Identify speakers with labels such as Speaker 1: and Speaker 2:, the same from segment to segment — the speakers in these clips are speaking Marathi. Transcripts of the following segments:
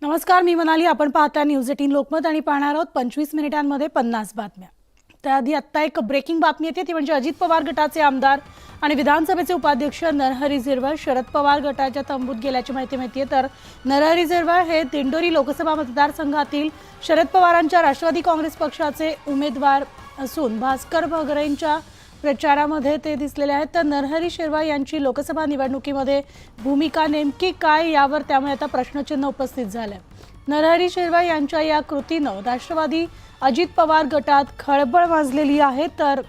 Speaker 1: नमस्कार, मी मनाली. आपण पाहता न्यूज 18 लोकमत आणि पाहणार आहोत 25 मिनिटांमध्ये 50 बातम्या. त्याआधी आत्ता एक ब्रेकिंग बातमी येते, ती म्हणजे अजित पवार गटाचे आमदार आणि विधानसभेचे उपाध्यक्ष नरहरी झिरवळ शरद पवार गटाच्या तंबूत गेल्याची माहिती मिळते. तर नरहरी झिरवळ हे दिंडोरी लोकसभा मतदारसंघातील शरद पवारांच्या राष्ट्रवादी काँग्रेस पक्षाचे उमेदवार असून भास्कर भगरेंच्या प्रचारामध्ये ते दिसलेले आहेत. तर नरहरी झिरवळ यांची लोकसभा निवडणुकीमध्ये भूमिका नेमकी काय, यावर त्यामुळे आता प्रश्नचिन्ह उपस्थित झाले. नरहरी झिरवळ यांच्या या कृतीनं राष्ट्रवादी अजित पवार गटात खळबळ माजलेली आहे. तर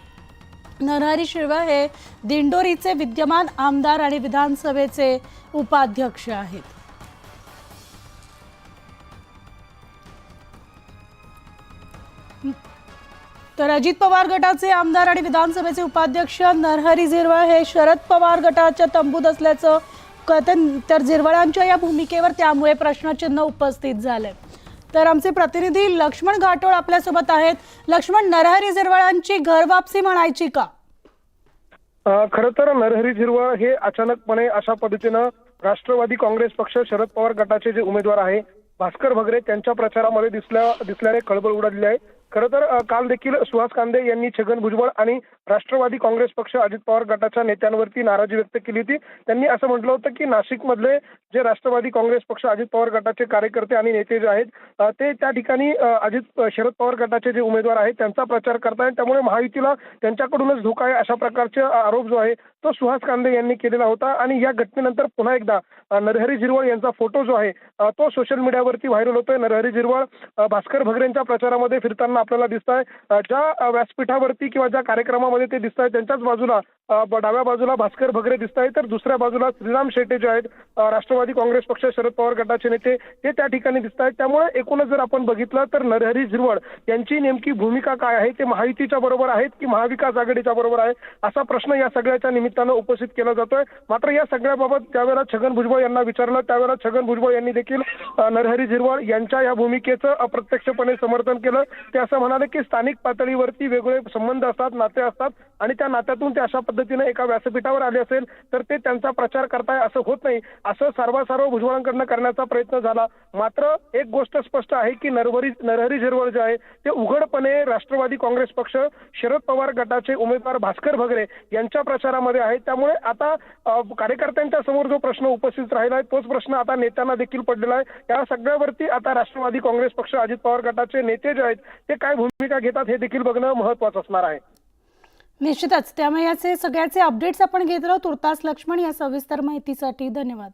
Speaker 1: नरहरी झिरवळ हे दिंडोरीचे विद्यमान आमदार आणि विधानसभेचे उपाध्यक्ष आहेत. तर अजित पवार गटाचे आमदार आणि विधानसभेचे उपाध्यक्ष नरहरी झिरवळ हे शरद पवार गटाच्या तंबूत असल्याचं कथन, तर झिरवळांच्या या भूमिकेवर त्यामुळे प्रश्नचिन्ह उपस्थित झाले. तर आमचे प्रतिनिधी लक्ष्मण घाटोळ आपल्यासोबत आहेत. लक्ष्मण, नरहरी झिरवळांची घर वापसी म्हणायची का?
Speaker 2: खरं तर नरहरी झिरवळ हे अचानकपणे अशा पद्धतीनं राष्ट्रवादी काँग्रेस पक्ष शरद पवार गटाचे जे उमेदवार आहे भास्कर भगरे त्यांच्या प्रचारामध्ये दिसल्याने खळबळ उडालेली आहे. खरं तर काल देखील सुहास कांदे यांनी छगन भुजबळ आणि राष्ट्रवादी काँग्रेस पक्ष अजित पवार गटाच्या नेत्यांवरती नाराजी व्यक्त केली होती. त्यांनी असं म्हटलं होतं की नाशिकमधले जे राष्ट्रवादी काँग्रेस पक्ष अजित पवार गटाचे कार्यकर्ते आणि नेते जे आहेत ते त्या ठिकाणी शरद पवार गटाचे जे उमेदवार आहेत त्यांचा प्रचार करतायत, त्यामुळे महायुतीला त्यांच्याकडूनच धोका आहे अशा प्रकारचे आरोप जो आहे तो सुहास कांदे यांनी केलेला होता. आणि या घटनेनंतर पुन्हा एकदा नरहरी झिरवळ यांचा फोटो जो आहे तो सोशल मीडियावरती व्हायरल होतोय. नरहरी झिरवळ भास्कर भगरेंच्या प्रचारामध्ये फिरताना आपल्याला दिसत आहे. ज्या व्यासपीठावरती किंवा ज्या कार्यक्रमामध्ये ते दिसत आहेत त्यांच्याच बाजूला डाव्या बाजूला भास्कर भगरे दिसत आहे, तर दुसऱ्या बाजूला श्रीराम शेटे जे आहेत राष्ट्रवादी काँग्रेस पक्ष शरद पवार गटाचे नेते ते त्या ठिकाणी दिसत आहेत. त्यामुळे एकूणच जर आपण बघितलं तर नरहरी झिरवळ यांची नेमकी भूमिका काय आहे, ते महायुतीच्या बरोबर आहेत की महाविकास आघाडीच्या बरोबर आहे, असा प्रश्न या सगळ्याच्या निमित्तानं उपस्थित केला जातोय. मात्र या सगळ्याबाबत ज्यावेळेला छगन भुजबळ यांना विचारलं त्यावेळेला छगन भुजबळ यांनी देखील नरहरी झिरवळ यांच्या या भूमिकेचं अप्रत्यक्षपणे समर्थन केलं. ते असं म्हणाले की स्थानिक पातळीवरती वेगवेगळे संबंध असतात, नाते असतात आणि त्या नात्यातून ते अशा पद्धतीने एका व्यासपीठावर आले असेल तर ते त्यांचा प्रचार करताय असं होत नाही, असं सारवासारव भुजबळांकडनं करण्याचा प्रयत्न झाला. मात्र एक गोष्ट स्पष्ट आहे की नरहरी झिरवळ जे आहे ते उघडपणे राष्ट्रवादी काँग्रेस पक्ष शरद पवार गटाचे उमेदवार भास्कर भगरे यांच्या प्रचारामध्ये आहे. त्यामुळे आता कार्यकर्त्यांच्या समोर जो प्रश्न उपस्थित राहिला आहे तोच प्रश्न आता नेत्यांना देखील पडलेला आहे. या सगळ्यावरती आता राष्ट्रवादी काँग्रेस पक्ष अजित पवार गटाचे नेते जे आहेत ते काय भूमिका घेतात हे देखील बघणं महत्त्वाचं असणार आहे.
Speaker 1: निश्चितच, त्यामुळे याचे सगळ्याचे अपडेट्स आपण घेत राहू. तुर्तास लक्ष्मण, या सविस्तर माहितीसाठी धन्यवाद.